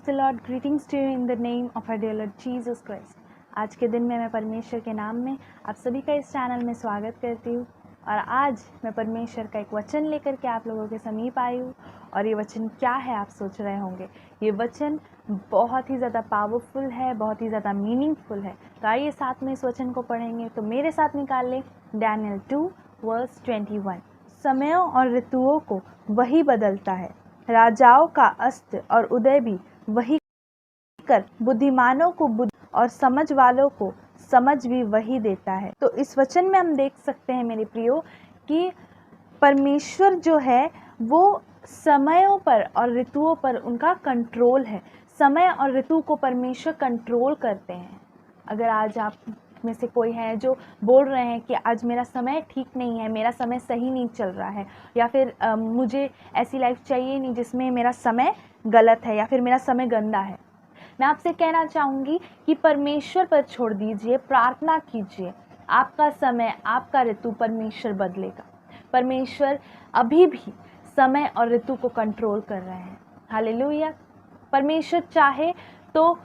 Praise the Lord, greetings to you in the name of our dear Lord Jesus Christ. आज के दिन में मैं परमेश्वर के नाम में आप सभी का इस चैनल में स्वागत करती हूँ। और आज मैं परमेश्वर का एक वचन लेकर के आप लोगों के समीप आई हूँ। और ये वचन क्या है आप सोच रहे होंगे। ये वचन बहुत ही ज़्यादा पावरफुल है, बहुत ही ज़्यादा मीनिंगफुल है। तो आइए साथ में इस वचन को पढ़ेंगे। तो मेरे साथ निकाल लें डैनियल 2:21। समयों और ऋतुओं को वही बदलता है, राजाओं का अस्त और उदय भी वही कर बुद्धिमानों को बुद्धि और समझ वालों को समझ भी वही देता है। तो इस वचन में हम देख सकते हैं मेरे प्रियो कि परमेश्वर जो है वो समयों पर और ऋतुओं पर उनका कंट्रोल है। समय और ऋतु को परमेश्वर कंट्रोल करते हैं। अगर आज आप में से कोई है जो बोल रहे हैं कि आज मेरा समय ठीक नहीं है, मेरा समय सही नहीं चल रहा है, या फिर मुझे ऐसी लाइफ चाहिए नहीं जिसमें मेरा समय गलत है या फिर मेरा समय गंदा है, मैं आपसे कहना चाहूँगी कि परमेश्वर पर छोड़ दीजिए, प्रार्थना कीजिए। आपका समय, आपका ऋतु परमेश्वर बदलेगा। परमेश्वर अभी भी समय और ऋतु को कंट्रोल कर रहे हैं। हालेलुया। परमेश्वर चाहे तो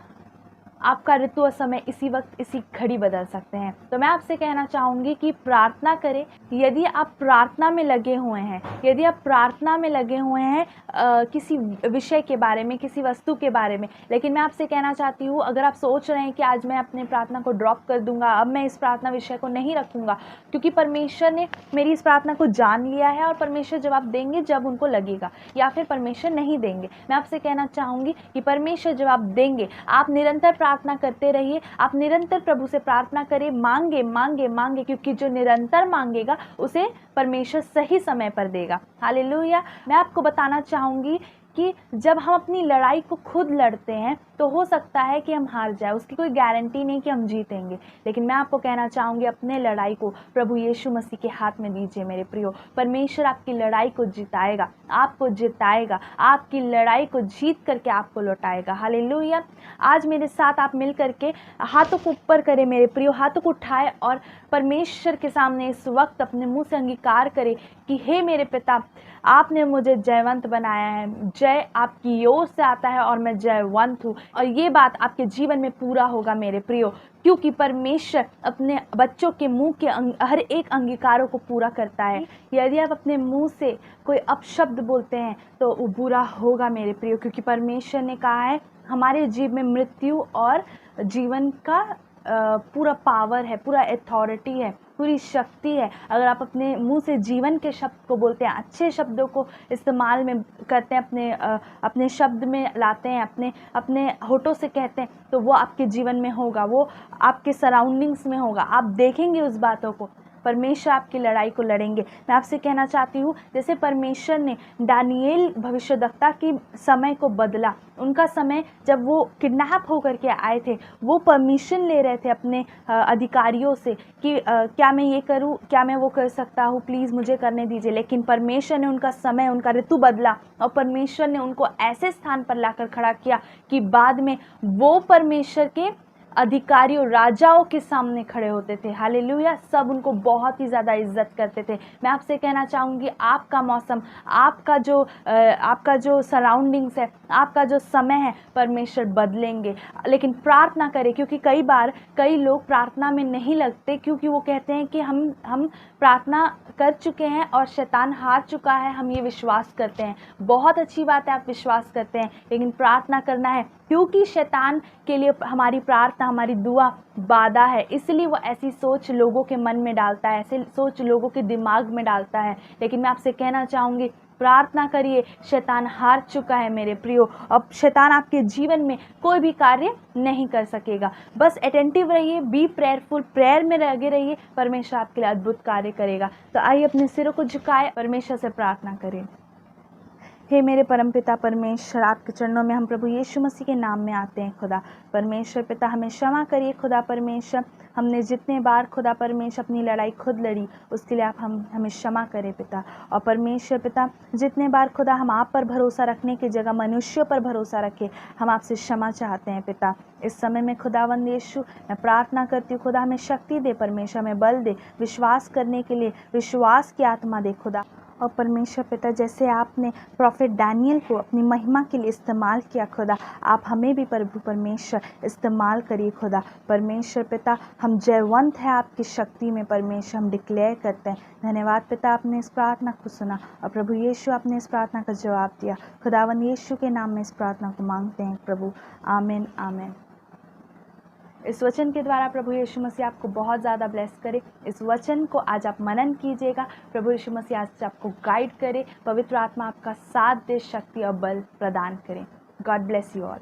आपका ऋतु और समय इसी वक्त, इसी घड़ी बदल सकते हैं। तो मैं आपसे कहना चाहूँगी कि प्रार्थना करें। यदि आप प्रार्थना में लगे हुए हैं, यदि आप प्रार्थना में लगे हुए हैं किसी विषय के बारे में, किसी वस्तु के बारे में, लेकिन मैं आपसे कहना चाहती हूँ, अगर आप सोच रहे हैं कि आज मैं अपने प्रार्थना को ड्रॉप कर दूंगा, अब मैं इस प्रार्थना विषय को नहीं रखूँगा, क्योंकि परमेश्वर ने मेरी इस प्रार्थना को जान लिया है और परमेश्वर जवाब देंगे जब उनको लगेगा, या फिर परमेश्वर नहीं देंगे। मैं आपसे कहना चाहूँगी कि परमेश्वर जवाब देंगे। आप निरंतर प्रार्थना करते रहिए, आप निरंतर प्रभु से प्रार्थना करें, मांगे मांगे मांगे, क्योंकि जो निरंतर मांगेगा उसे परमेश्वर सही समय पर देगा। हालेलुया। मैं आपको बताना चाहूँगी कि जब हम अपनी लड़ाई को खुद लड़ते हैं तो हो सकता है कि हम हार जाए, उसकी कोई गारंटी नहीं कि हम जीतेंगे। लेकिन मैं आपको कहना चाहूँगी, अपने लड़ाई को प्रभु यीशु मसीह के हाथ में दीजिए मेरे प्रियो। परमेश्वर आपकी लड़ाई को जिताएगा, आपको जिताएगा, आपकी लड़ाई को जीत करके आपको लौटाएगा। हालेलुया। आज मेरे साथ आप मिल करके हाथों को ऊपर करें मेरे प्रियो, हाथों को उठाए और परमेश्वर के सामने इस वक्त अपने मुँह से अंगीकार करें कि हे मेरे पिता, आपने मुझे जयवंत बनाया है। जय आपकी ओर से आता है और मैं जयवंत हूँ। और ये बात आपके जीवन में पूरा होगा मेरे प्रियो, क्योंकि परमेश्वर अपने बच्चों के मुंह के हर एक अंगीकारों को पूरा करता है। यदि आप अपने मुंह से कोई अपशब्द बोलते हैं तो वो बुरा होगा मेरे प्रियो, क्योंकि परमेश्वर ने कहा है हमारे जीव में मृत्यु और जीवन का पूरा पावर है, पूरा अथॉरिटी है, पूरी शक्ति है। अगर आप अपने मुंह से जीवन के शब्द को बोलते हैं, अच्छे शब्दों को इस्तेमाल में करते हैं, अपने शब्द में लाते हैं, अपने होठों से कहते हैं, तो वो आपके जीवन में होगा, वो आपके सराउंडिंग्स में होगा। आप देखेंगे उस बातों को। परमेश्वर आपकी लड़ाई को लड़ेंगे। मैं आपसे कहना चाहती हूँ, जैसे परमेश्वर ने दानियेल भविष्यद्वक्ता की समय को बदला, उनका समय जब वो किडनैप होकर के आए थे, वो परमिशन ले रहे थे अपने अधिकारियों से कि क्या मैं ये करूँ, क्या मैं वो कर सकता हूँ, प्लीज़ मुझे करने दीजिए। लेकिन परमेश्वर ने उनका समय, उनका ऋतु बदला और परमेश्वर ने उनको ऐसे स्थान पर लाकर खड़ा किया कि बाद में वो परमेश्वर के अधिकारियों, राजाओं के सामने खड़े होते थे। हालेलुया। सब उनको बहुत ही ज़्यादा इज्जत करते थे। मैं आपसे कहना चाहूँगी, आपका मौसम, आपका जो सराउंडिंग्स है, आपका जो समय है, परमेश्वर बदलेंगे। लेकिन प्रार्थना करें, क्योंकि कई बार कई लोग प्रार्थना में नहीं लगते, क्योंकि वो कहते हैं कि हम प्रार्थना कर चुके हैं और शैतान हार चुका है, हम ये विश्वास करते हैं। बहुत अच्छी बात है आप विश्वास करते हैं, लेकिन प्रार्थना करना है, क्योंकि शैतान के लिए हमारी प्रार्थना, हमारी दुआ बाधा है। इसलिए वो ऐसी सोच लोगों के मन में डालता है, ऐसी सोच लोगों के दिमाग में डालता है। लेकिन मैं आपसे कहना चाहूँगी, प्रार्थना करिए। शैतान हार चुका है मेरे प्रियो। अब शैतान आपके जीवन में कोई भी कार्य नहीं कर सकेगा। बस अटेंटिव रहिए, बी प्रेयरफुल, प्रेयर में लगे रहिए, परमेश्वर आपके लिए अद्भुत कार्य करेगा। तो आइए अपने सिरों को झुकाए, परमेश्वर से प्रार्थना करें। हे मेरे परमपिता परमेश्वर, आपके चरणों में हम प्रभु यीशु मसीह के नाम में आते हैं। खुदा परमेश्वर पिता, हमें क्षमा करिए। खुदा परमेश्वर, हमने जितने बार खुदा परमेश्वर अपनी लड़ाई खुद लड़ी, उसके लिए आप हमें क्षमा करें पिता। और परमेश्वर पिता, जितने बार खुदा हम आप पर भरोसा रखने की जगह मनुष्यों पर भरोसा रखे, हम आपसे क्षमा चाहते हैं पिता। इस समय में खुदावंद यीशु, मैं प्रार्थना करती हूँ, खुदा हमें शक्ति दे, परमेश्वर हमें बल दे, विश्वास करने के लिए विश्वास की आत्मा दे खुदा। और परमेश्वर पिता, जैसे आपने प्रॉफिट डैनियल को अपनी महिमा के लिए इस्तेमाल किया खुदा, आप हमें भी प्रभु परमेश्वर इस्तेमाल करिए खुदा। परमेश्वर पिता, हम जयवंत है आपकी शक्ति में परमेश्वर, हम डिक्लेयर करते हैं। धन्यवाद पिता, आपने इस प्रार्थना को सुना और प्रभु यीशु आपने इस प्रार्थना का जवाब दिया। खुदावन यीशु के नाम में इस प्रार्थना को मांगते हैं प्रभु, आमीन आमीन। इस वचन के द्वारा प्रभु यीशु मसीह आपको बहुत ज़्यादा ब्लेस करे। इस वचन को आज आप मनन कीजिएगा। प्रभु यीशु मसीह आज आपको गाइड करे, पवित्र आत्मा आपका साथ दे, शक्ति और बल प्रदान करे। God bless you all.